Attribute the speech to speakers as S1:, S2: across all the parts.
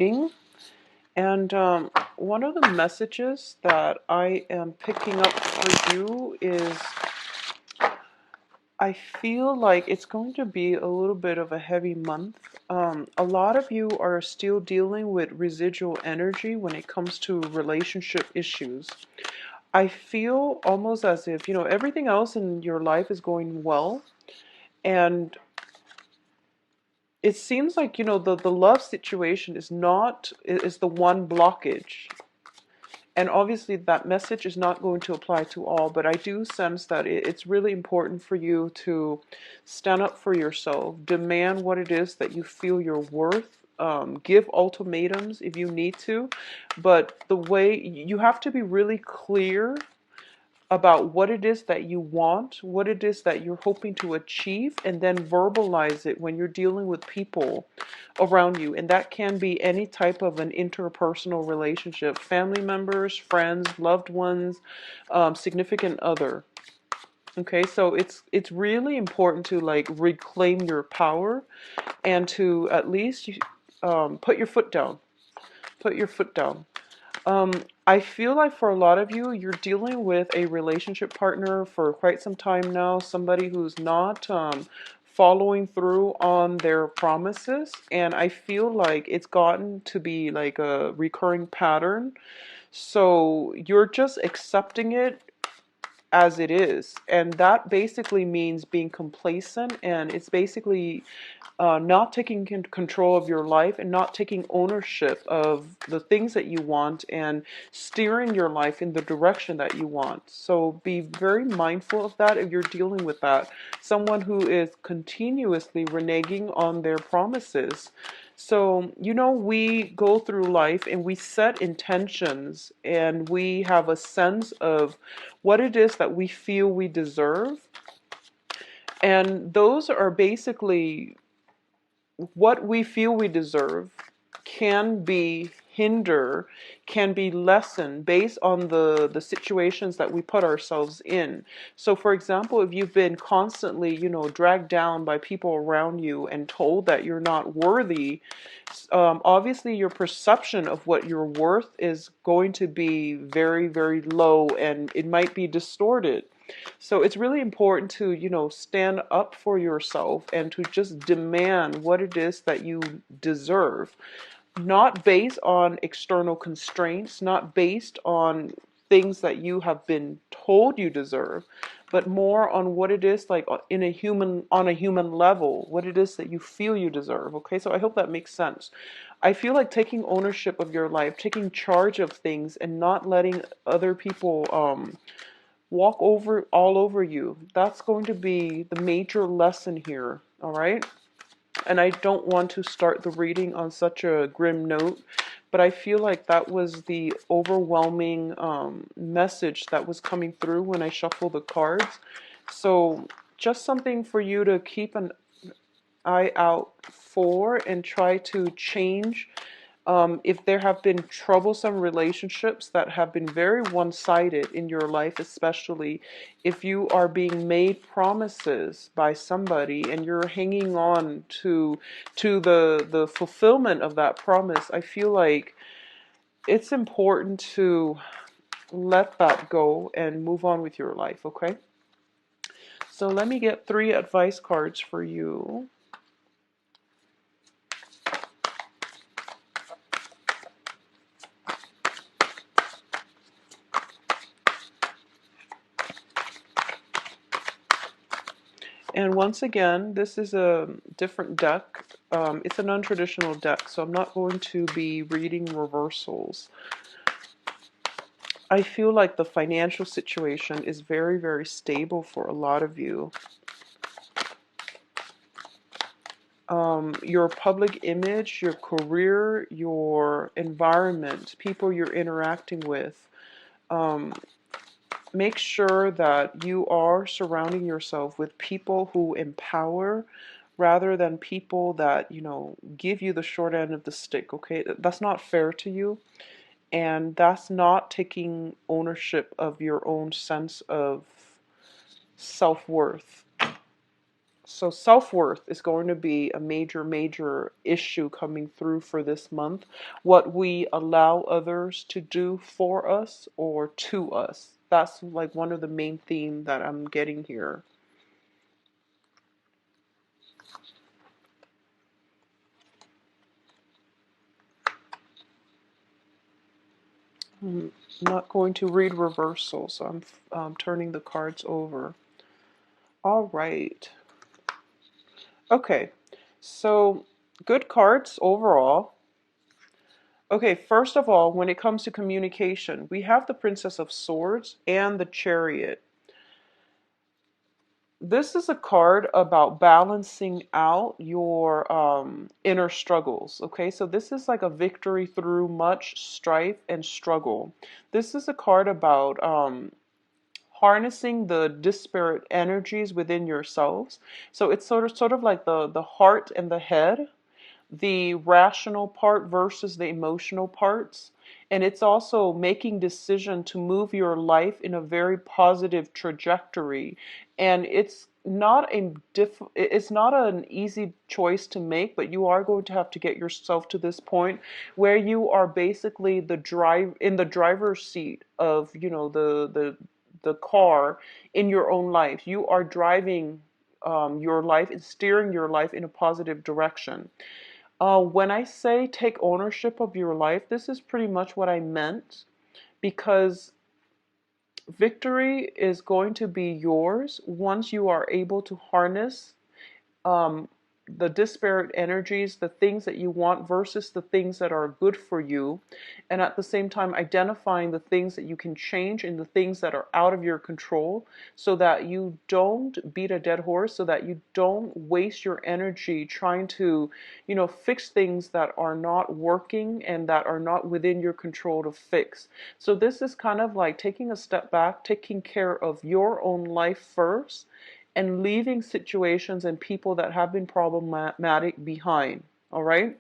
S1: reading. And one of the messages that I am picking up for you is I feel like it's going to be a little bit of a heavy month. A lot of you are still dealing with residual energy when it comes to relationship issues. I feel almost as if, everything else in your life is going well. And it seems like, the love situation is the one blockage. And obviously that message is not going to apply to all, but I do sense that it's really important for you to stand up for yourself, demand what it is that you feel you're worth, give ultimatums if you need to, but the way you have to be really clear about what it is that you want, what it is that you're hoping to achieve, and then verbalize it when you're dealing with people around you. And that can be any type of an interpersonal relationship, family members, friends, loved ones, significant other. Okay, so it's really important to like reclaim your power and to at least put your foot down. Put your foot down. I feel like for a lot of you, you're dealing with a relationship partner for quite some time now, somebody who's not following through on their promises, and I feel like it's gotten to be like a recurring pattern. So you're just accepting it as it is, and that basically means being complacent, and it's basically not taking control of your life and not taking ownership of the things that you want and steering your life in the direction that you want. So be very mindful of that if you're dealing with that. Someone who is continuously reneging on their promises. So, we go through life and we set intentions and we have a sense of what it is that we feel we deserve. And those are basically what we feel we deserve can be can be lessened based on the situations that we put ourselves in. So for example, if you've been constantly, dragged down by people around you and told that you're not worthy, obviously your perception of what you're worth is going to be very, very low, and it might be distorted. So it's really important to, stand up for yourself and to just demand what it is that you deserve, not based on external constraints, not based on things that you have been told you deserve, but more on what it is like on a human level, what it is that you feel you deserve. Okay, so I hope that makes sense. I feel like taking ownership of your life, taking charge of things, and not letting other people walk over all over you. That's going to be the major lesson here. All right. And I don't want to start the reading on such a grim note, but I feel like that was the overwhelming message that was coming through when I shuffled the cards. So just something for you to keep an eye out for and try to change. If there have been troublesome relationships that have been very one-sided in your life, especially if you are being made promises by somebody and you're hanging on to the fulfillment of that promise, I feel like it's important to let that go and move on with your life, okay? So let me get 3 advice cards for you. And once again, this is a different deck. It's a non-traditional deck, so I'm not going to be reading reversals. I feel like the financial situation is very, very stable for a lot of you. Your public image, your career, your environment, people you're interacting with. Make sure that you are surrounding yourself with people who empower rather than people that, give you the short end of the stick, okay? That's not fair to you, and that's not taking ownership of your own sense of self-worth. So self-worth is going to be a major, major issue coming through for this month. What we allow others to do for us or to us. That's like one of the main themes that I'm getting here. I'm not going to read reversal, so I'm turning the cards over. All right. Okay. So good cards overall. Okay, first of all, when it comes to communication, we have the Princess of Swords and the Chariot. This is a card about balancing out your inner struggles. Okay, so this is like a victory through much strife and struggle. This is a card about harnessing the disparate energies within yourselves. So it's sort of like the heart and the head, the rational part versus the emotional parts. And it's also making decision to move your life in a very positive trajectory. And it's not an easy choice to make, but you are going to have to get yourself to this point where you are basically in the driver's seat of, the car in your own life. You are driving your life and steering your life in a positive direction. When I say take ownership of your life, this is pretty much what I meant, because victory is going to be yours once you are able to harness um, the disparate energies, the things that you want versus the things that are good for you, and at the same time identifying the things that you can change and the things that are out of your control, so that you don't beat a dead horse, so that you don't waste your energy trying to, fix things that are not working and that are not within your control to fix. So this is kind of like taking a step back, taking care of your own life first, and leaving situations and people that have been problematic behind. All right.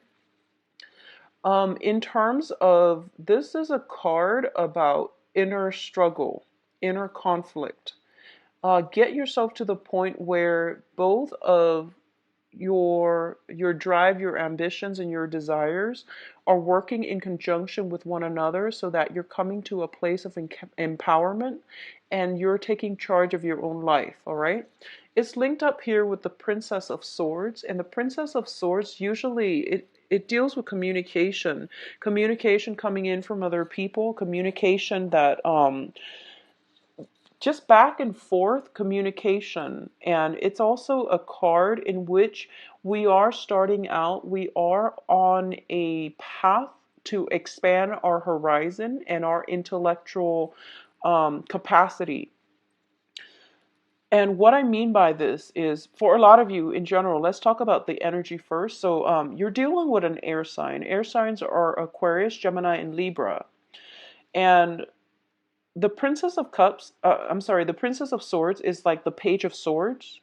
S1: In terms of, this is a card about inner struggle, inner conflict. Get yourself to the point where both of your drive, your ambitions, and your desires are working in conjunction with one another, so that you're coming to a place of empowerment and you're taking charge of your own life. All right. It's linked up here with the Princess of Swords, and the Princess of Swords usually it deals with communication coming in from other people, communication that just back and forth communication. And it's also a card in which we are starting out, we are on a path to expand our horizon and our intellectual capacity. And what I mean by this is, for a lot of you in general, let's talk about the energy first. So you're dealing with an air sign. Air signs are Aquarius, Gemini, and Libra. And the Princess of Cups, the Princess of Swords is like the Page of Swords.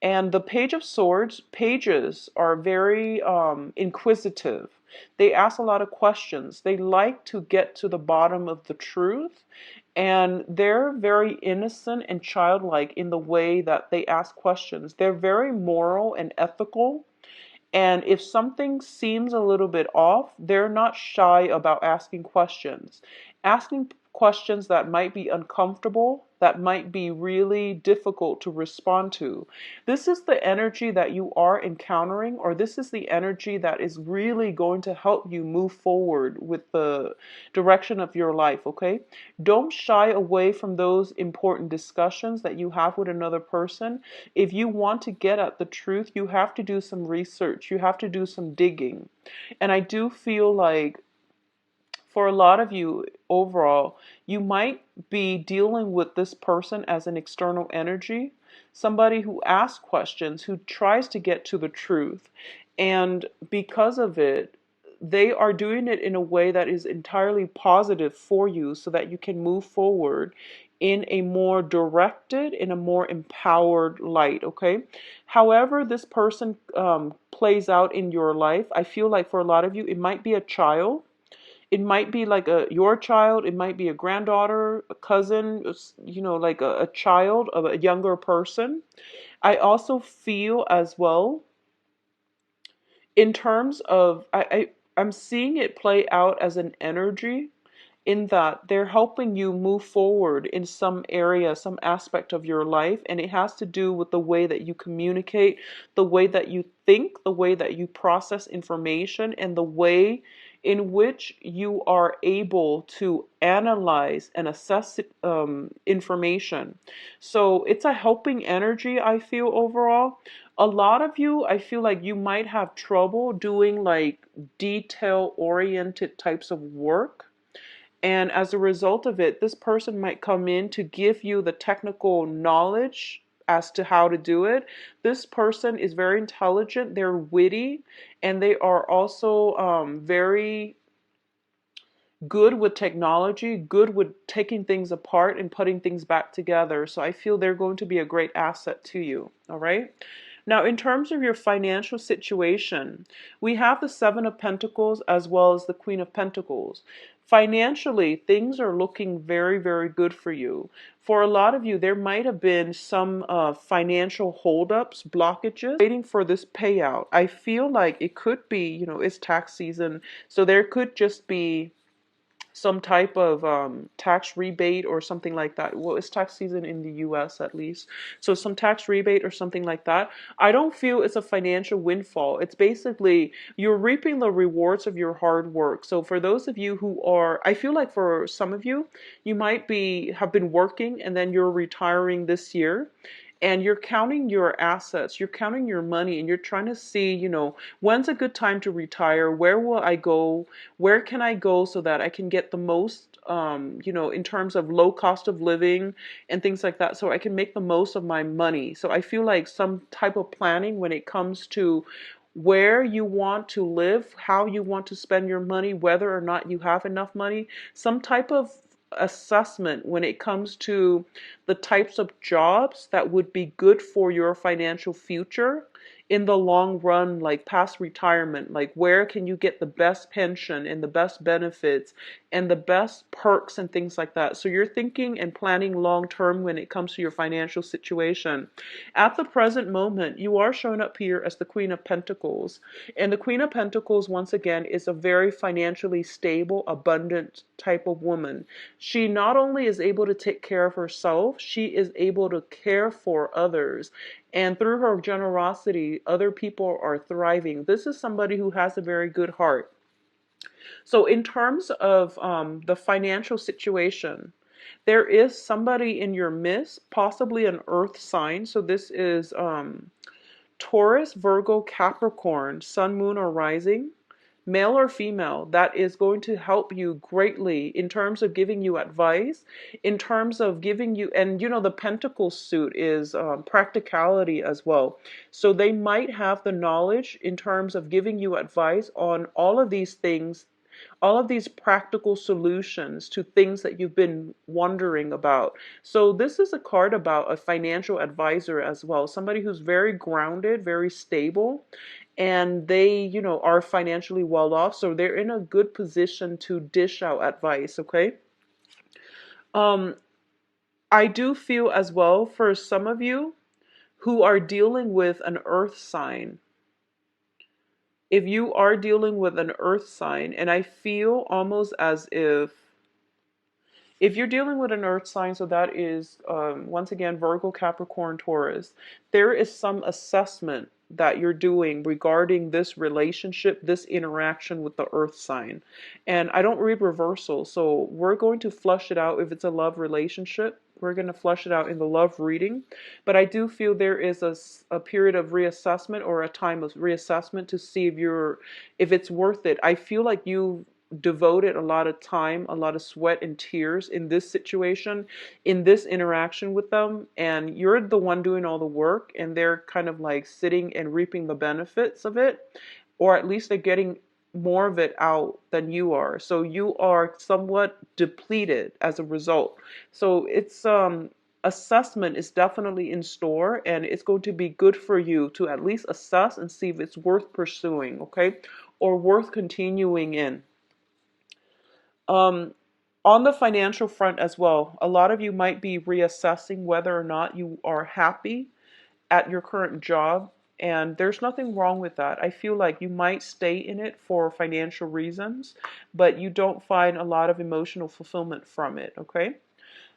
S1: And the Page of Swords, pages are very inquisitive. They ask a lot of questions. They like to get to the bottom of the truth. And they're very innocent and childlike in the way that they ask questions. They're very moral and ethical. And if something seems a little bit off, they're not shy about asking questions. Asking questions that might be uncomfortable, that might be really difficult to respond to. This is the energy that you are encountering, or this is the energy that is really going to help you move forward with the direction of your life, okay? Don't shy away from those important discussions that you have with another person. If you want to get at the truth, you have to do some research. You have to do some digging. And I do feel like for a lot of you overall, you might be dealing with this person as an external energy, somebody who asks questions, who tries to get to the truth. And because of it, they are doing it in a way that is entirely positive for you, so that you can move forward in a more directed, in a more empowered light, okay? However this person plays out in your life, I feel like for a lot of you, it might be a child. It might be like your child. It might be a granddaughter, a cousin, like a child of a younger person. I also feel as well in terms of I'm seeing it play out as an energy in that they're helping you move forward in some area, some aspect of your life, and it has to do with the way that you communicate, the way that you think, the way that you process information, and the way in which you are able to analyze and assess information. So it's a helping energy, I feel, overall. A lot of you, I feel like you might have trouble doing like detail oriented types of work. And as a result of it, this person might come in to give you the technical knowledge as to how to do it. This person is very intelligent, they're witty, and they are also very good with technology, good with taking things apart and putting things back together. So I feel they're going to be a great asset to you. All right. Now, in terms of your financial situation, we have the Seven of Pentacles as well as the Queen of Pentacles. Financially, things are looking very, very good for you. For a lot of you, there might have been some financial holdups, blockages, waiting for this payout. I feel like it could be, it's tax season, so there could just be some type of tax rebate or something like that. Well, it's tax season in the US at least. So some tax rebate or something like that. I don't feel it's a financial windfall. It's basically you're reaping the rewards of your hard work. So for those of you who are, I feel like for some of you, you might have been working and then you're retiring this year. And you're counting your assets, you're counting your money, and you're trying to see, when's a good time to retire? Where will I go? Where can I go so that I can get the most, in terms of low cost of living and things like that, so I can make the most of my money. So I feel like some type of planning when it comes to where you want to live, how you want to spend your money, whether or not you have enough money, some type of assessment when it comes to the types of jobs that would be good for your financial future in the long run, like past retirement, like where can you get the best pension and the best benefits and the best perks and things like that. So you're thinking and planning long term when it comes to your financial situation. At the present moment, you are showing up here as the Queen of Pentacles. And the Queen of Pentacles, once again, is a very financially stable, abundant type of woman. She not only is able to take care of herself, she is able to care for others. And through her generosity, other people are thriving. This is somebody who has a very good heart. So in terms of the financial situation, there is somebody in your midst, possibly an earth sign. So this is Taurus, Virgo, Capricorn, Sun, Moon, or Rising, male or female, that is going to help you greatly in terms of giving you advice, in terms of giving you, and the Pentacle suit is practicality as well. So they might have the knowledge in terms of giving you advice on all of these things, all of these practical solutions to things that you've been wondering about. So this is a card about a financial advisor as well, somebody who's very grounded, very stable, and they, are financially well off, so they're in a good position to dish out advice, okay? Um, I do feel as well for some of you who are dealing with an earth sign, if you are dealing with an earth sign, and I feel almost as if you're dealing with an earth sign, so that is, once again, Virgo, Capricorn, Taurus, there is some assessment that you're doing regarding this relationship, this interaction with the earth sign. And I don't read reversal, so we're going to flush it out if it's a love relationship. We're going to flush it out in the love reading. But I do feel there is a period of reassessment or a time of reassessment to see if it's worth it. I feel like you devoted a lot of time, a lot of sweat and tears in this situation, in this interaction with them, and you're the one doing all the work, and they're kind of like sitting and reaping the benefits of it, or at least they're getting more of it out than you are. So you are somewhat depleted as a result. So it's assessment is definitely in store, and it's going to be good for you to at least assess and see if it's worth pursuing, okay, or worth continuing in. Um, on the financial front as well, a lot of you might be reassessing whether or not you are happy at your current job, and there's nothing wrong with that. I feel like you might stay in it for financial reasons, but you don't find a lot of emotional fulfillment from it, okay?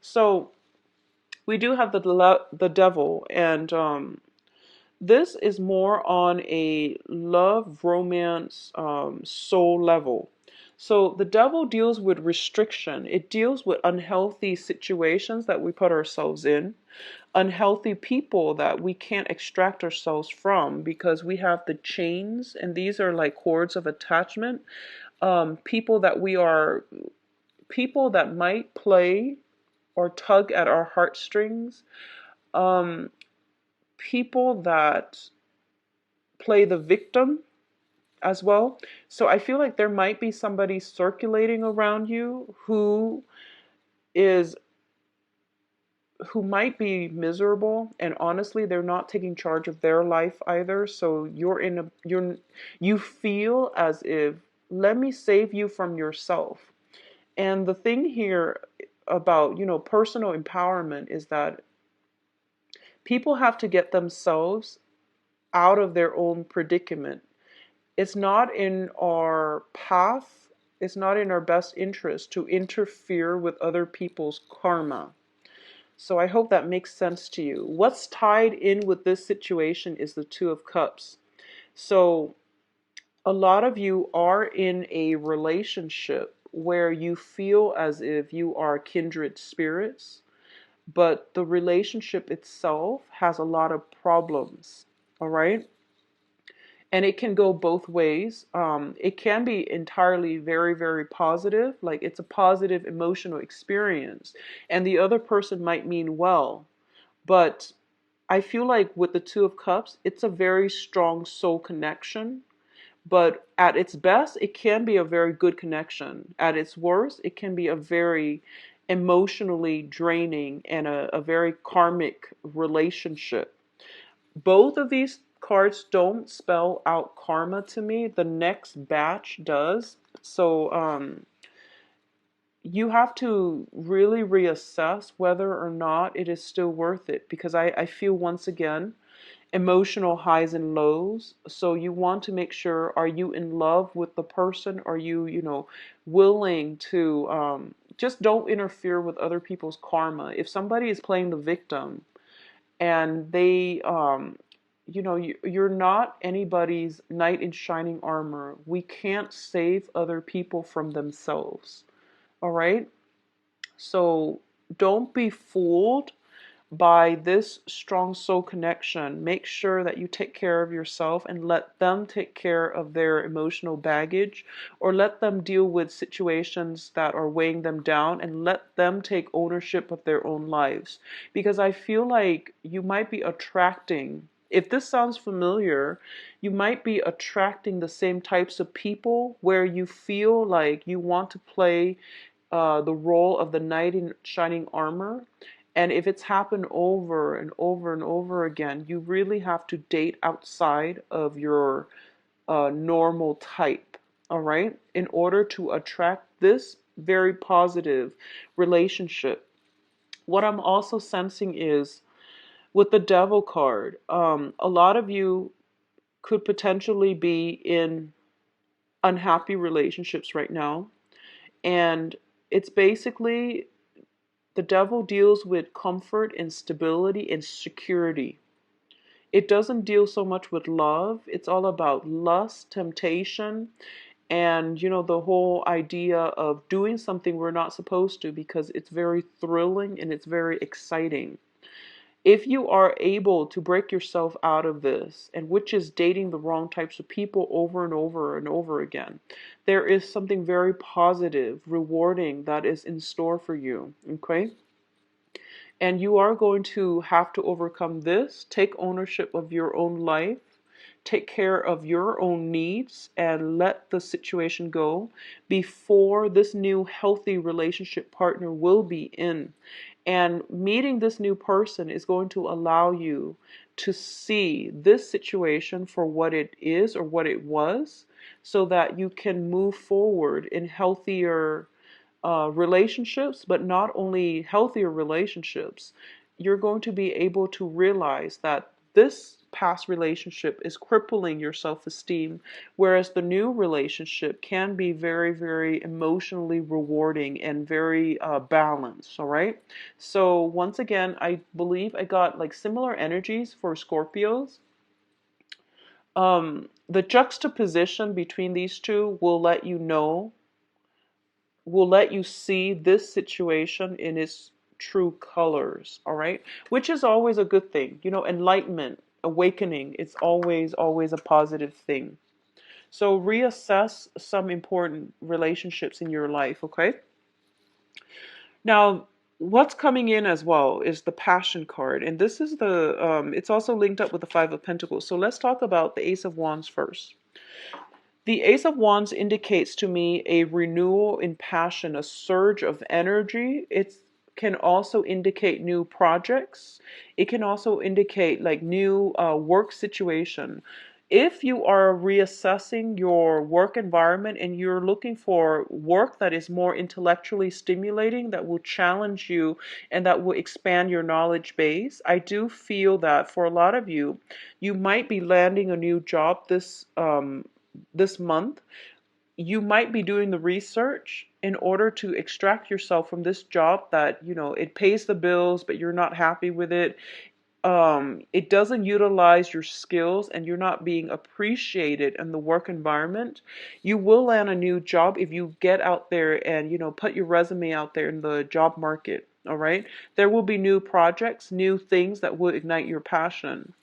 S1: So we do have the devil, and this is more on a love, romance, soul level. So the devil deals with restriction. It deals with unhealthy situations that we put ourselves in, unhealthy people that we can't extract ourselves from because we have the chains, and these are like cords of attachment. People that we are, people that might play or tug at our heartstrings, um, people that play the victim as well. So I feel like there might be somebody circulating around you is who might be miserable, and honestly they're not taking charge of their life either. So you feel as if, let me save you from yourself. And the thing here about, personal empowerment is that people have to get themselves out of their own predicament. It's not in our path, it's not in our best interest to interfere with other people's karma. So I hope that makes sense to you. What's tied in with this situation is the Two of Cups. So a lot of you are in a relationship where you feel as if you are kindred spirits, but the relationship itself has a lot of problems. All right? And it can go both ways. It can be entirely very, very positive, like it's a positive emotional experience, and the other person might mean well. But I feel like with the Two of Cups, it's a very strong soul connection. But at its best, it can be a very good connection. At its worst, it can be a very emotionally draining and a very karmic relationship. Both of these cards don't spell out karma to me. The next batch does. So you have to really reassess whether or not it is still worth it, because I feel, once again, emotional highs and lows. So you want to make sure, are you in love with the person? Are you, willing to just don't interfere with other people's karma. If somebody is playing the victim and they you're not anybody's knight in shining armor. We can't save other people from themselves. All right? So don't be fooled by this strong soul connection. Make sure that you take care of yourself and let them take care of their emotional baggage, or let them deal with situations that are weighing them down, and let them take ownership of their own lives. Because I feel like you might be attracting, if this sounds familiar, you might be attracting the same types of people where you feel like you want to play the role of the knight in shining armor. And if it's happened over and over and over again, you really have to date outside of your normal type, all right, in order to attract this very positive relationship. What I'm also sensing is with the Devil card, a lot of you could potentially be in unhappy relationships right now. And it's basically, the devil deals with comfort and stability and security. It doesn't deal so much with love. It's all about lust, temptation, and the whole idea of doing something we're not supposed to, because it's very thrilling and it's very exciting. If you are able to break yourself out of this, and which is dating the wrong types of people over and over and over again, there is something very positive, rewarding that is in store for you. Okay? And you are going to have to overcome this, take ownership of your own life, take care of your own needs, and let the situation go before this new healthy relationship partner will be in. And meeting this new person is going to allow you to see this situation for what it is or what it was, so that you can move forward in healthier relationships. But not only healthier relationships, you're going to be able to realize that this past relationship is crippling your self-esteem, whereas the new relationship can be very, very emotionally rewarding and very balanced. All right. So once again, I believe I got like similar energies for Scorpios. The juxtaposition between these two will let you know, will let you see this situation in its true colors, all right? Which is always a good thing. You know, enlightenment, awakening, it's always, always a positive thing. So reassess some important relationships in your life, okay? Now, what's coming in as well is the Passion card. And this is the, it's also linked up with the Five of Pentacles. So let's talk about the Ace of Wands first. The Ace of Wands indicates to me a renewal in passion, a surge of energy. It can also indicate new projects. It can also indicate like new work situation. If you are reassessing your work environment and you're looking for work that is more intellectually stimulating, that will challenge you and that will expand your knowledge base, I do feel that for a lot of you, you might be landing a new job this month. You might be doing the research in order to extract yourself from this job that, you know, it pays the bills, but you're not happy with it. It doesn't utilize your skills and you're not being appreciated in the work environment. You will land a new job if you get out there and, you know, put your resume out there in the job market. All right. There will be new projects, new things that will ignite your passion.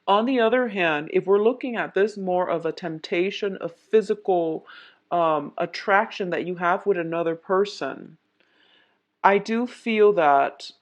S1: On the other hand, if we're looking at this more of a temptation, a physical attraction that you have with another person, I do feel that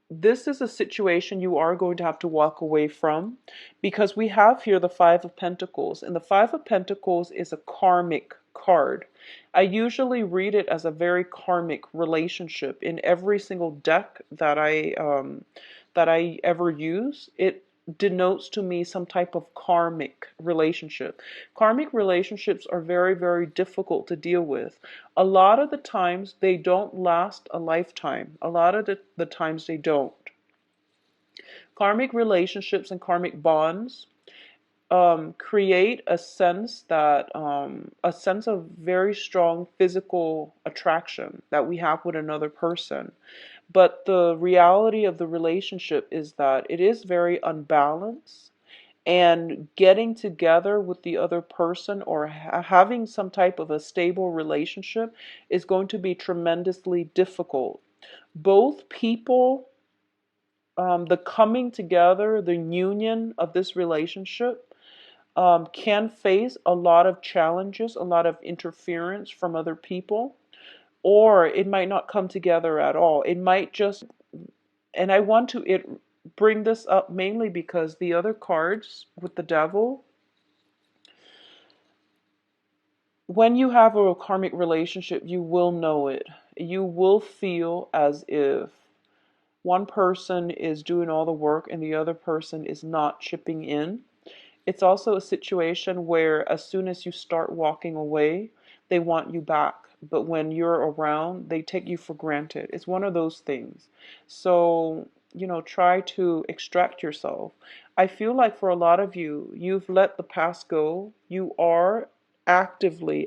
S1: this is a situation you are going to have to walk away from, because we have here the Five of Pentacles, and the Five of Pentacles is a karmic card. I usually read it as a very karmic relationship in every single deck that I ever use. It denotes to me some type of karmic relationship. Karmic relationships are very, very difficult to deal with. A lot of the times they don't last a lifetime. A lot of the times they don't. Karmic relationships and karmic bonds create a sense that a sense of very strong physical attraction that we have with another person. But the reality of the relationship is that it is very unbalanced, and getting together with the other person or having some type of a stable relationship is going to be tremendously difficult. Both people, the coming together, the union of this relationship can face a lot of challenges, a lot of interference from other people, or it might not come together at all. It might just, and I want to bring this up mainly because the other cards with the devil, when you have a karmic relationship, you will know it. You will feel as if one person is doing all the work and the other person is not chipping in. It's also a situation where as soon as you start walking away, they want you back. But when you're around, they take you for granted. It's one of those things. So, you know, try to extract yourself. I feel like for a lot of you, you've let the past go. You are actively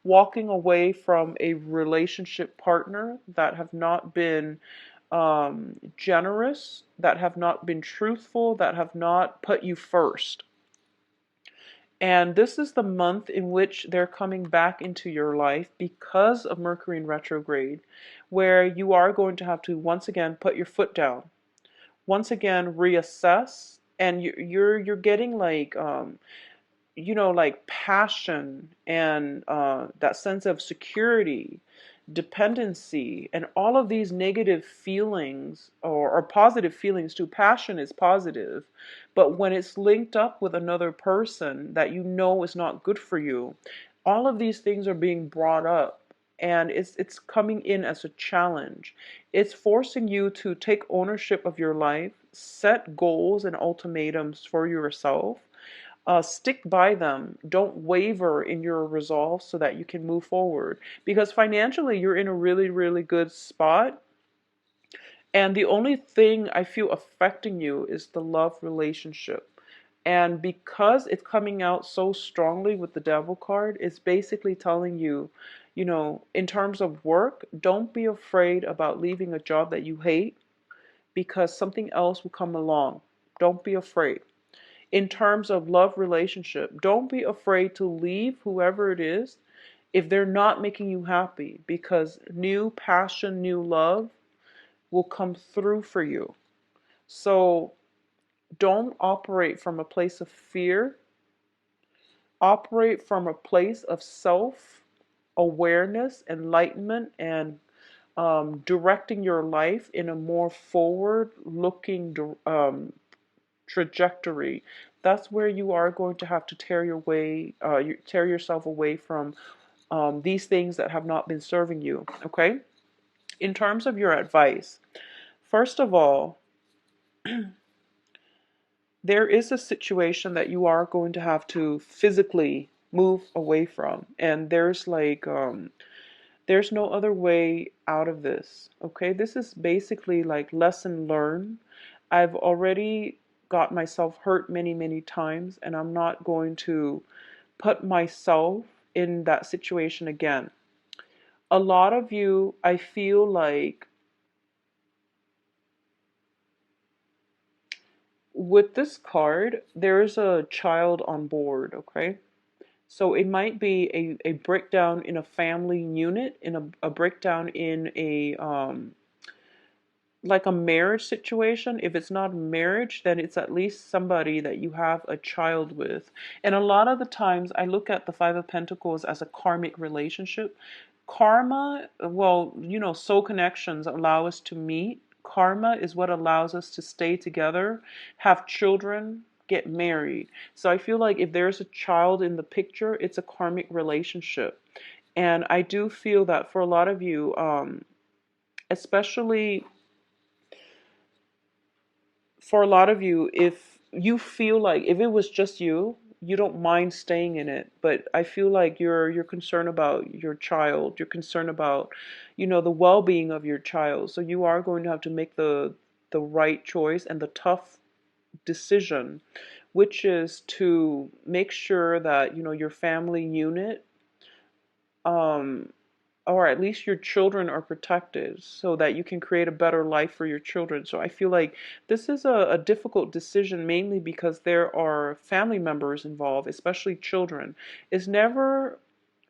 S1: walking away from a relationship partner that have not been generous, that have not been truthful, that have not put you first. And this is the month in which they're coming back into your life because of Mercury in retrograde, where you are going to have to once again put your foot down, once again reassess, and you're getting like you know, like passion and that sense of security, dependency, and all of these negative feelings or positive feelings too. Passion is positive, but when it's linked up with another person that you know is not good for you, all of these things are being brought up. And it's coming in as a challenge. It's forcing you to take ownership of your life, set goals and ultimatums for yourself, stick by them. Don't waver in your resolve so that you can move forward. Because financially, you're in a really, really good spot. And the only thing I feel affecting you is the love relationship. And because it's coming out so strongly with the devil card, it's basically telling you, in terms of work, don't be afraid about leaving a job that you hate because something else will come along. Don't be afraid. In terms of love relationship, don't be afraid to leave whoever it is if they're not making you happy, because new passion, new love will come through for you. So don't operate from a place of fear. Operate from a place of self awareness, enlightenment, and directing your life in a more forward looking trajectory. That's where you are going to have to tear yourself away from these things that have not been serving you. Okay? In terms of your advice, first of all, there is a situation that you are going to have to physically move away from, and there's no other way out of this. Okay, this is basically like lesson learned. I've already got myself hurt many times, and I'm not going to put myself in that situation again. A lot of you, I feel like, with this card, there's a child on board, okay? So it might be a breakdown in a family unit, in a breakdown in a like a marriage situation. If it's not marriage, then it's at least somebody that you have a child with. And a lot of the times I look at the Five of Pentacles as a karmic relationship. Karma, well, soul connections allow us to meet. Karma is what allows us to stay together, have children, get married. So I feel like if there's a child in the picture, it's a karmic relationship. And I do feel that for a lot of you, especially for a lot of you, if you feel like if it was just you, you don't mind staying in it. But I feel like you're concerned about your child. You're concerned about, the well-being of your child. So you are going to have to make the right choice and the tough decision, which is to make sure that, your family unit, um, or at least your children, are protected so that you can create a better life for your children. So I feel like this is a difficult decision, mainly because there are family members involved, especially children. It's never,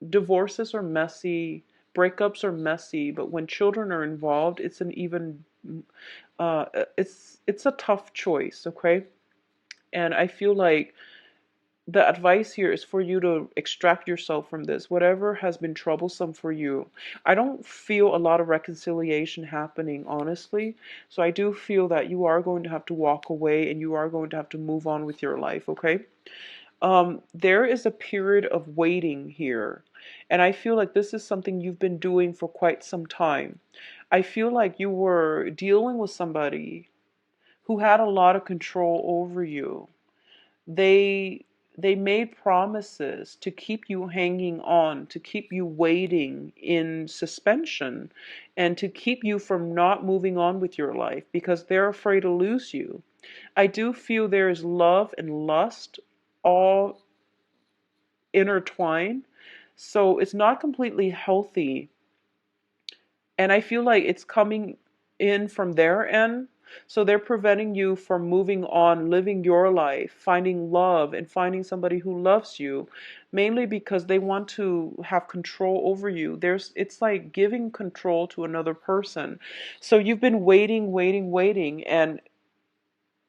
S1: divorces are messy, breakups are messy, but when children are involved, it's an even uh, it's a tough choice, okay? And I feel like the advice here is for you to extract yourself from this, whatever has been troublesome for you. I don't feel a lot of reconciliation happening, honestly. So I do feel that you are going to have to walk away and you are going to have to move on with your life, okay? There is a period of waiting here. And I feel like this is something you've been doing for quite some time. I feel like you were dealing with somebody who had a lot of control over you. They they made promises to keep you hanging on, to keep you waiting in suspension, and to keep you from not moving on with your life because they're afraid to lose you. I do feel there is love and lust all intertwined, so it's not completely healthy, and I feel like it's coming in from their end. So they're preventing you from moving on, living your life, finding love, and finding somebody who loves you, mainly because they want to have control over you. It's like giving control to another person. So you've been waiting, and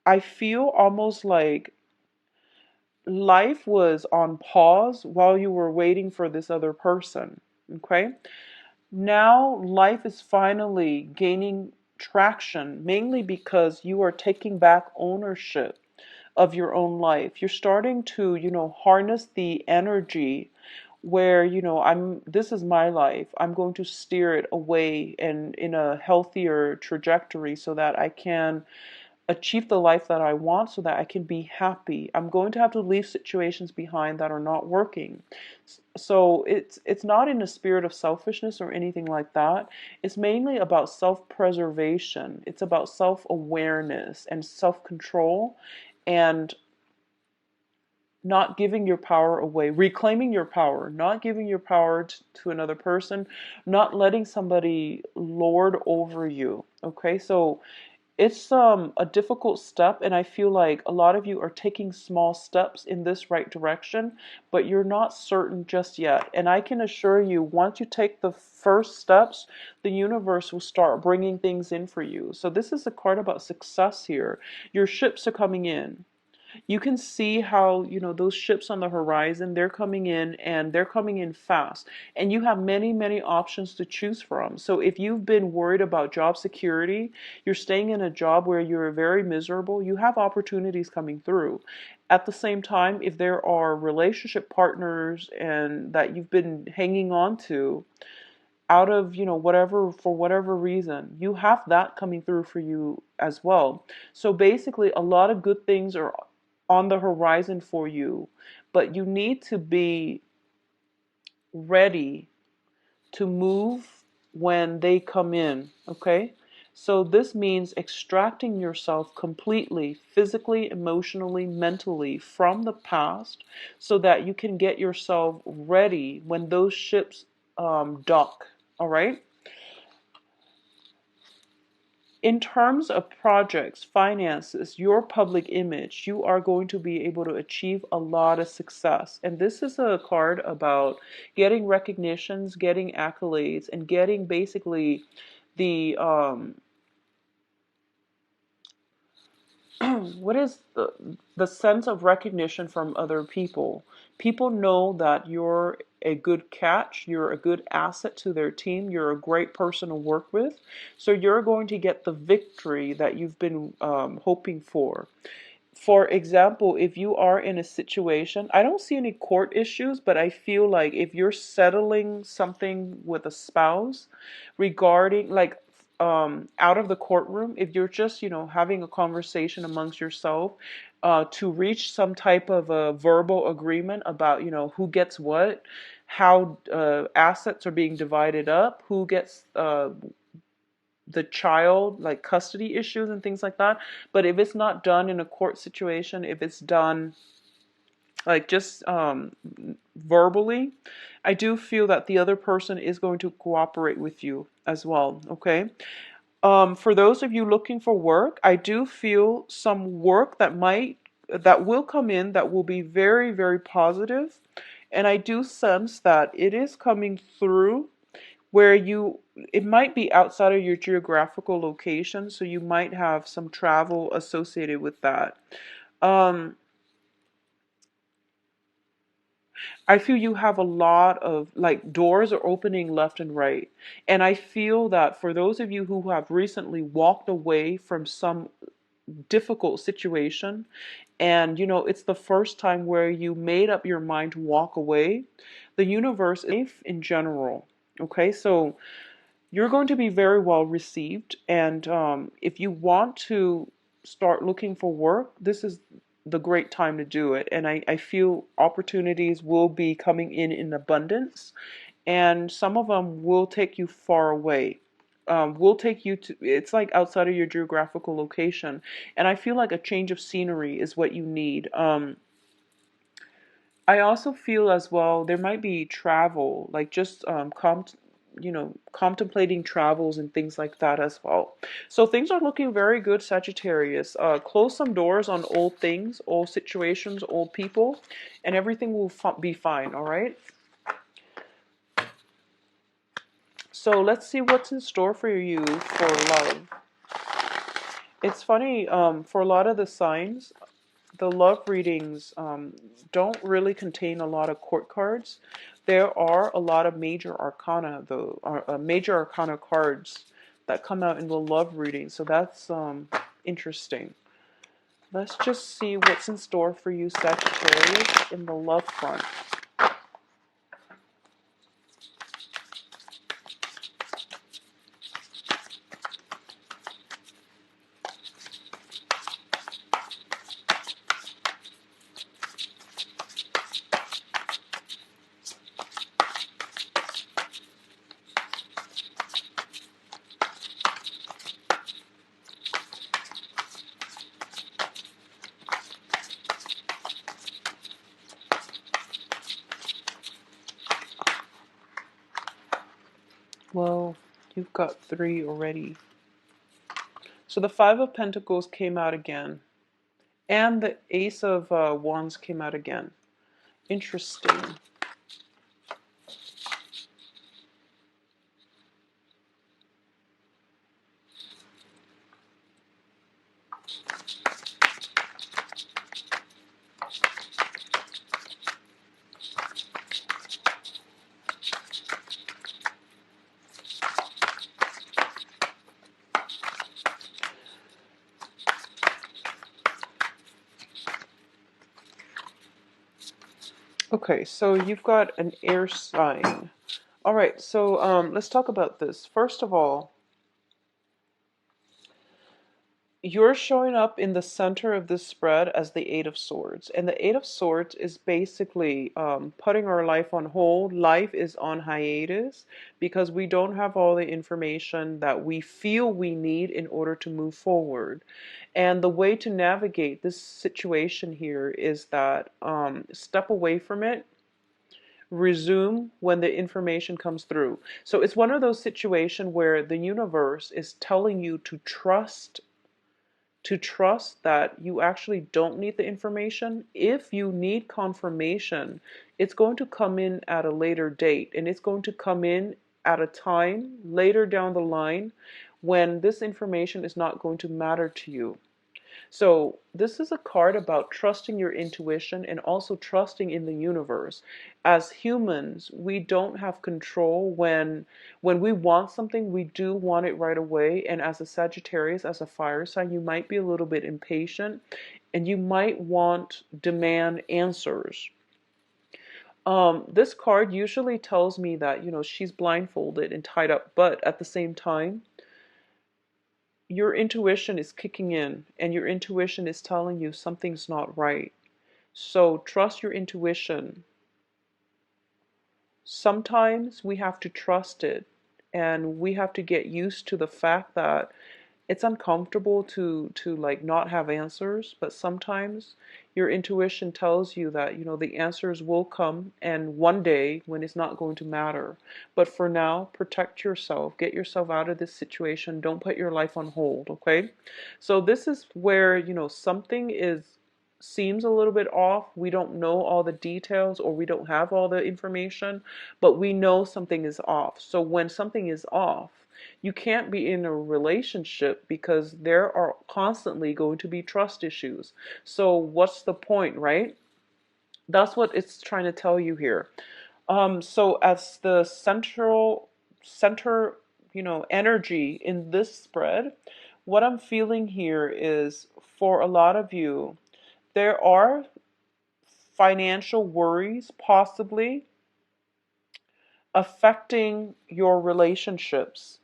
S1: I feel almost like life was on pause while you were waiting for this other person. Okay? Now life is finally gaining traction, mainly because you are taking back ownership of your own life. You're starting to, harness the energy where, this is my life. I'm going to steer it away and in a healthier trajectory so that I can achieve the life that I want so that I can be happy. I'm going to have to leave situations behind that are not working. So it's not in a spirit of selfishness or anything like that. It's mainly about self-preservation. It's about self-awareness and self-control, and not giving your power away, reclaiming your power, not giving your power to another person, not letting somebody lord over you. Okay, so it's a difficult step, and I feel like a lot of you are taking small steps in this right direction, but you're not certain just yet. And I can assure you, once you take the first steps, the universe will start bringing things in for you. So this is a card about success here. Your ships are coming in. You can see how, those ships on the horizon, they're coming in, and they're coming in fast. And you have many, many options to choose from. So if you've been worried about job security, you're staying in a job where you're very miserable, you have opportunities coming through. At the same time, if there are relationship partners and that you've been hanging on to out of, whatever, for whatever reason, you have that coming through for you as well. So basically, a lot of good things are on the horizon for you, but you need to be ready to move when they come in, okay? So this means extracting yourself completely, physically, emotionally, mentally from the past so that you can get yourself ready when those ships dock, all right? In terms of projects, finances, your public image, you are going to be able to achieve a lot of success. And this is a card about getting recognitions, getting accolades, and getting basically the what is the sense of recognition from other people. People know that you're a good catch, you're a good asset to their team, you're a great person to work with. So you're going to get the victory that you've been hoping for. For example, if you are in a situation, I don't see any court issues, but I feel like if you're settling something with a spouse regarding, like, out of the courtroom, if you're just, having a conversation amongst yourself, to reach some type of a verbal agreement about, who gets what, how assets are being divided up, who gets the child, like custody issues and things like that. But if it's not done in a court situation, if it's done like just verbally, I do feel that the other person is going to cooperate with you as well. Okay. For those of you looking for work, I do feel some work that will come in that will be very, very positive. And I do sense that it is coming through where it might be outside of your geographical location, so you might have some travel associated with that. Um, I feel you have a lot of, like, doors are opening left and right. And I feel that for those of you who have recently walked away from some difficult situation, and it's the first time where you made up your mind to walk away, the universe is safe in general. Okay, so you're going to be very well received. And if you want to start looking for work, this is the great time to do it. And I feel opportunities will be coming in abundance, and some of them will take you far away. Will take you to, it's like outside of your geographical location. And I feel like a change of scenery is what you need. I also feel as well there might be travel, like just contemplating travels and things like that as well. So things are looking very good, Sagittarius. Close some doors on old things, old situations, old people, and everything will be fine. All right. So let's see what's in store for you for love. It's funny, for a lot of the signs, the love readings don't really contain a lot of court cards. There are a lot of major arcana, though, major arcana cards that come out in the love reading. So that's interesting. Let's just see what's in store for you, Sagittarius, in the love front. Well, you've got 3 already. So the Five of Pentacles came out again. And the Ace of Wands came out again. Interesting. Okay, so you've got an air sign. All right, so let's talk about this. First of all, you're showing up in the center of this spread as the Eight of Swords. And the Eight of Swords is basically putting our life on hold. Life is on hiatus because we don't have all the information that we feel we need in order to move forward. And the way to navigate this situation here is that step away from it, resume when the information comes through. So it's one of those situations where the universe is telling you to trust that you actually don't need the information. If you need confirmation, it's going to come in at a later date, and it's going to come in at a time later down the line when this information is not going to matter to you. So this is a card about trusting your intuition and also trusting in the universe. As humans, we don't have control when we want something, we do want it right away. And as a Sagittarius, as a fire sign, you might be a little bit impatient and you might demand answers. This card usually tells me that, she's blindfolded and tied up, but at the same time, your intuition is kicking in and your intuition is telling you something's not right. So trust your intuition. Sometimes we have to trust it and we have to get used to the fact that it's uncomfortable to like not have answers, but sometimes your intuition tells you that the answers will come and one day when it's not going to matter. But for now, protect yourself, get yourself out of this situation, don't put your life on hold. Okay, so this is where something is seems a little bit off. We don't know all the details or we don't have all the information, but we know something is off. So when something is off, you can't be in a relationship because there are constantly going to be trust issues. So what's the point, right? That's what it's trying to tell you here. So as the center, energy in this spread, what I'm feeling here is for a lot of you, there are financial worries possibly affecting your relationships.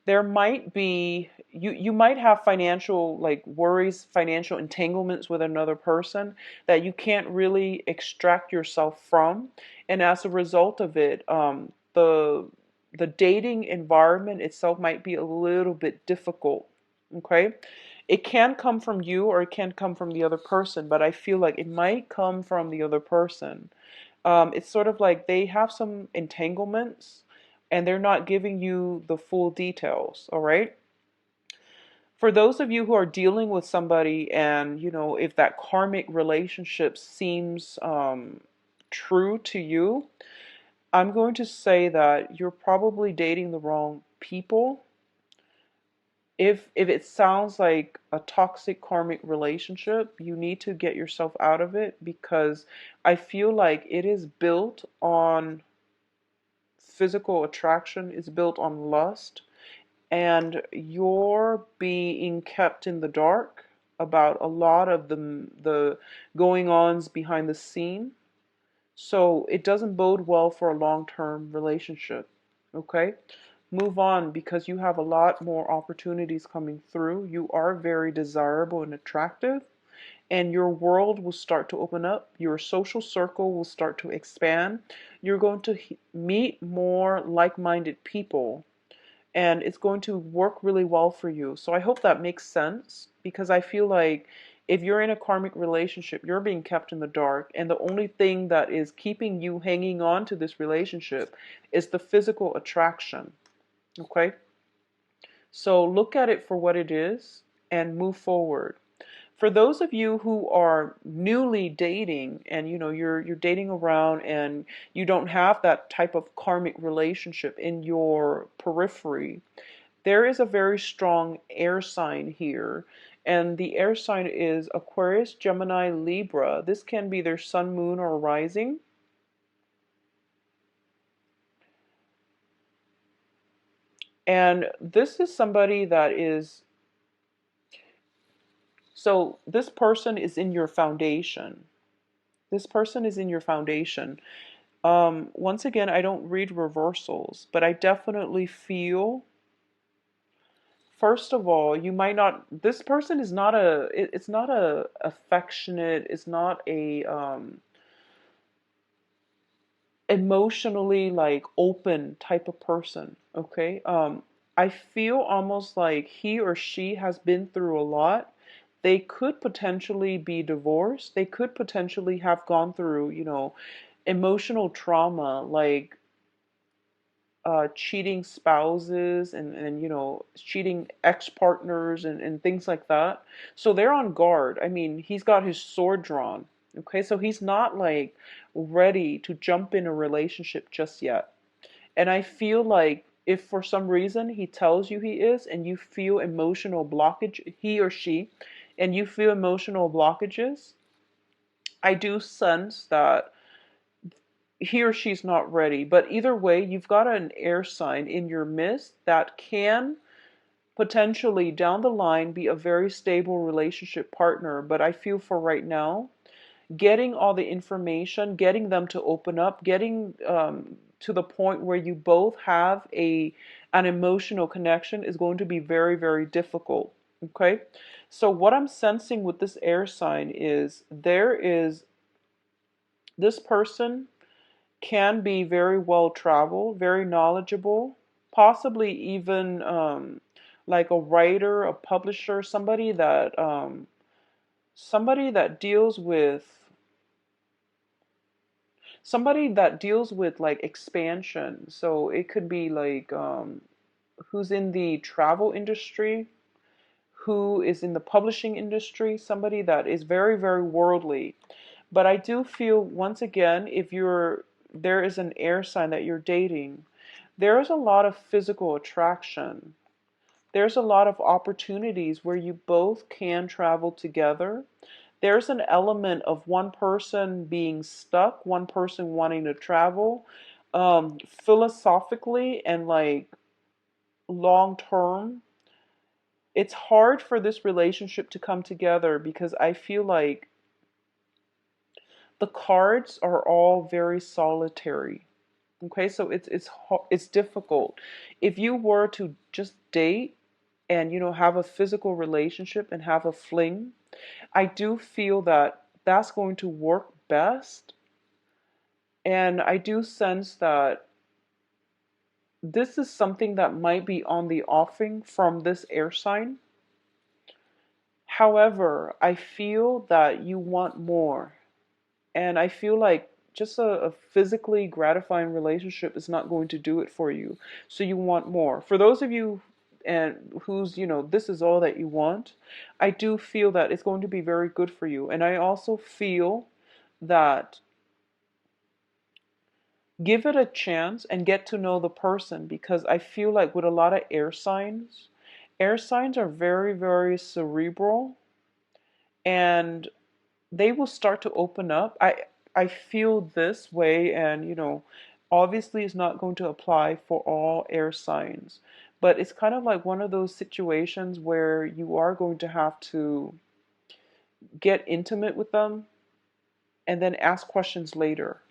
S1: There might be you might have financial like worries, financial entanglements with another person that you can't really extract yourself from, and as a result of it, the dating environment itself might be a little bit difficult. Okay, it can come from you or it can come from the other person, but I feel like it might come from the other person. It's sort of like they have some entanglements and they're not giving you the full details, all right? For those of you who are dealing with somebody and, if that karmic relationship seems true to you, I'm going to say that you're probably dating the wrong people. If it sounds like a toxic karmic relationship, you need to get yourself out of it because I feel like it is built on physical attraction, is built on lust, and you're being kept in the dark about a lot of the going ons behind the scene. So it doesn't bode well for a long-term relationship. Okay? Move on because you have a lot more opportunities coming through. You are very desirable and attractive, and your world will start to open up. Your social circle will start to expand. You're going to meet more like-minded people, and it's going to work really well for you. So I hope that makes sense because I feel like if you're in a karmic relationship, you're being kept in the dark, and the only thing that is keeping you hanging on to this relationship is the physical attraction. Okay? So look at it for what it is and move forward. For those of you who are newly dating and you're dating around and you don't have that type of karmic relationship in your periphery, there is a very strong air sign here. And the air sign is Aquarius, Gemini, Libra. This can be their sun, moon, or rising. And this is somebody that is, so this person is in your foundation. This person is in your foundation. Once again, I don't read reversals, but I definitely feel, first of all, you might not, this person is not it's not a affectionate, it's not a, emotionally like open type of person. Okay. I feel almost like he or she has been through a lot. They could potentially be divorced. They could potentially have gone through, emotional trauma, like cheating spouses and cheating ex-partners and things like that. So they're on guard. I mean, he's got his sword drawn. Okay, so he's not like ready to jump in a relationship just yet. And I feel like if for some reason he tells you he is and you feel emotional blockage, he or she, and you feel emotional blockages, I do sense that he or she's not ready. But either way, you've got an air sign in your midst that can potentially down the line be a very stable relationship partner. But I feel for right now, getting all the information, getting them to open up, getting to the point where you both have an emotional connection is going to be very, very difficult. Okay? So what I'm sensing with this air sign is this person can be very well traveled, very knowledgeable, possibly even like a writer, a publisher, somebody that deals with like expansion. So it could be like who's in the travel industry, who is in the publishing industry, somebody that is very, very worldly. But I do feel, once again, if there is an air sign that you're dating, there is a lot of physical attraction. There's a lot of opportunities where you both can travel together. There's an element of one person being stuck, one person wanting to travel. Philosophically and like long term, it's hard for this relationship to come together because I feel like the cards are all very solitary. Okay, so it's difficult. If you were to just date and have a physical relationship and have a fling, I do feel that that's going to work best. And I do sense that this is something that might be on the offing from this air sign. However, I feel that you want more. And I feel like just a physically gratifying relationship is not going to do it for you. So you want more. For those of you and who's, this is all that you want, I do feel that it's going to be very good for you. And I also feel that give it a chance and get to know the person, because I feel like with a lot of air signs are very, very cerebral, and they will start to open up. I feel this way, and obviously it's not going to apply for all air signs, but it's kind of like one of those situations where you are going to have to get intimate with them and then ask questions later.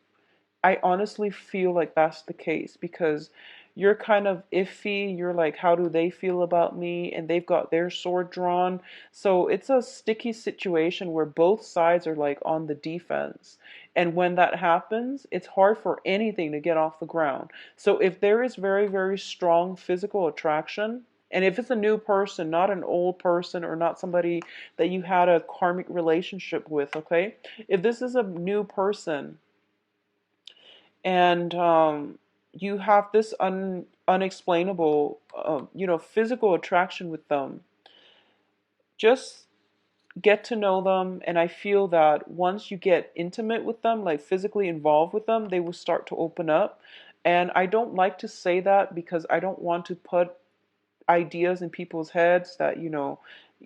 S1: I honestly feel like that's the case because you're kind of iffy. You're like, how do they feel about me? And they've got their sword drawn. So it's a sticky situation where both sides are like on the defense. And when that happens, it's hard for anything to get off the ground. So if there is very, very strong physical attraction, and if it's a new person, not an old person or not somebody that you had a karmic relationship with, okay? If this is a new person, and you have this unexplainable, physical attraction with them. Just get to know them, and I feel that once you get intimate with them, like physically involved with them, they will start to open up. And I don't like to say that because I don't want to put ideas in people's heads that,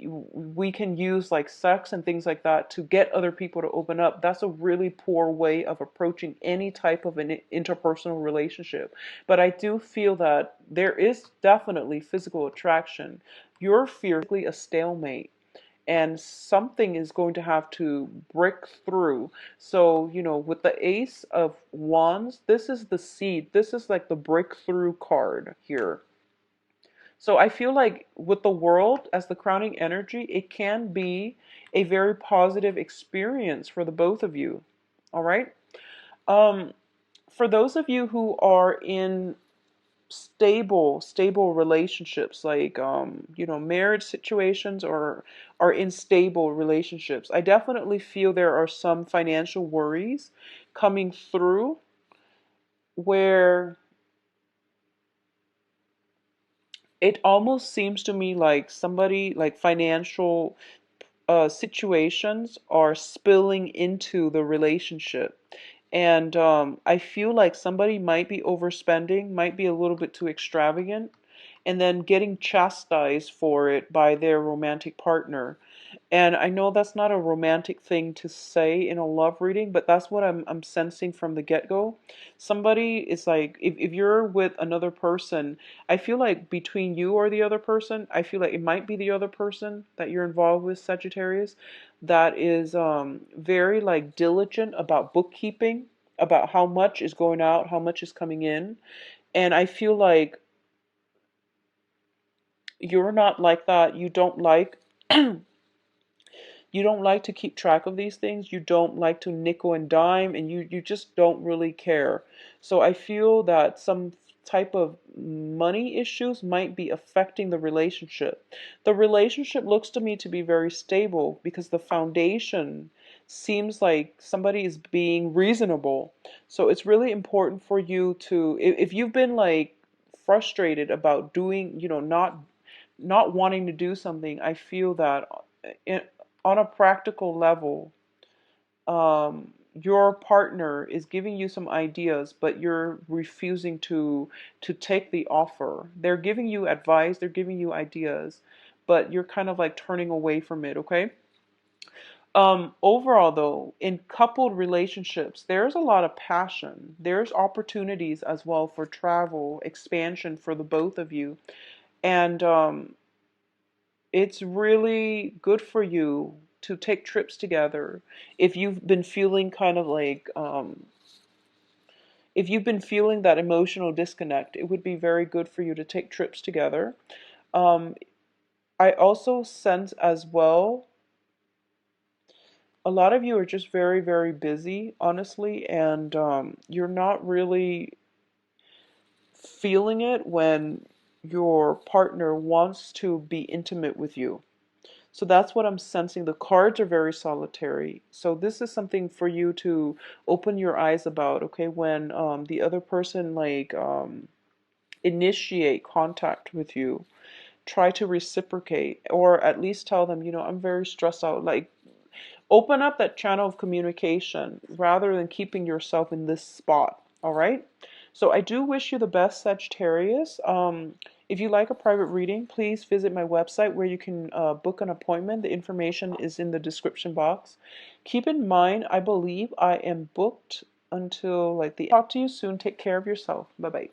S1: we can use like sex and things like that to get other people to open up. That's a really poor way of approaching any type of an interpersonal relationship. But I do feel that there is definitely physical attraction. You're physically a stalemate, and something is going to have to break through. So, with the Ace of Wands, this is the seed. This is like the breakthrough card here. So I feel like with the World as the crowning energy, it can be a very positive experience for the both of you. All right. Um, for those of you who are in stable relationships, like marriage situations, or are in stable relationships, I definitely feel there are some financial worries coming through, where it almost seems to me like somebody, like financial situations are spilling into the relationship. And I feel like somebody might be overspending, might be a little bit too extravagant, and then getting chastised for it by their romantic partner. And I know that's not a romantic thing to say in a love reading, but that's what I'm sensing from the get-go. Somebody is like, if you're with another person, I feel like between you or the other person, I feel like it might be the other person that you're involved with, Sagittarius, that is very like diligent about bookkeeping, about how much is going out, how much is coming in. And I feel like you're not like that. You don't like you don't like to keep track of these things. You don't like to nickel and dime, and you just don't really care. So I feel that some type of money issues might be affecting the relationship. The relationship looks to me to be very stable because the foundation seems like somebody is being reasonable. So it's really important for you to, if you've been like frustrated about doing, not wanting to do something, I feel that in, on a practical level, your partner is giving you some ideas, but you're refusing to take the offer. They're giving you advice, they're giving you ideas, but you're kind of like turning away from it, okay? Overall, though, in coupled relationships, there's a lot of passion. There's opportunities as well for travel, expansion for the both of you. And it's really good for you to take trips together. If you've been feeling kind of like, if you've been feeling that emotional disconnect, it would be very good for you to take trips together. Um, I also sense as well, a lot of you are just very, very busy, honestly, and you're not really feeling it when your partner wants to be intimate with you. So that's what I'm sensing. The cards are very solitary. So this is something for you to open your eyes about, okay? When the other person like initiate contact with you, try to reciprocate, or at least tell them, I'm very stressed out. Like, open up that channel of communication rather than keeping yourself in this spot. All right. So I do wish you the best, Sagittarius. If you like a private reading, please visit my website where you can book an appointment. The information is in the description box. Keep in mind, I believe I am booked until like the. Talk to you soon. Take care of yourself. Bye bye.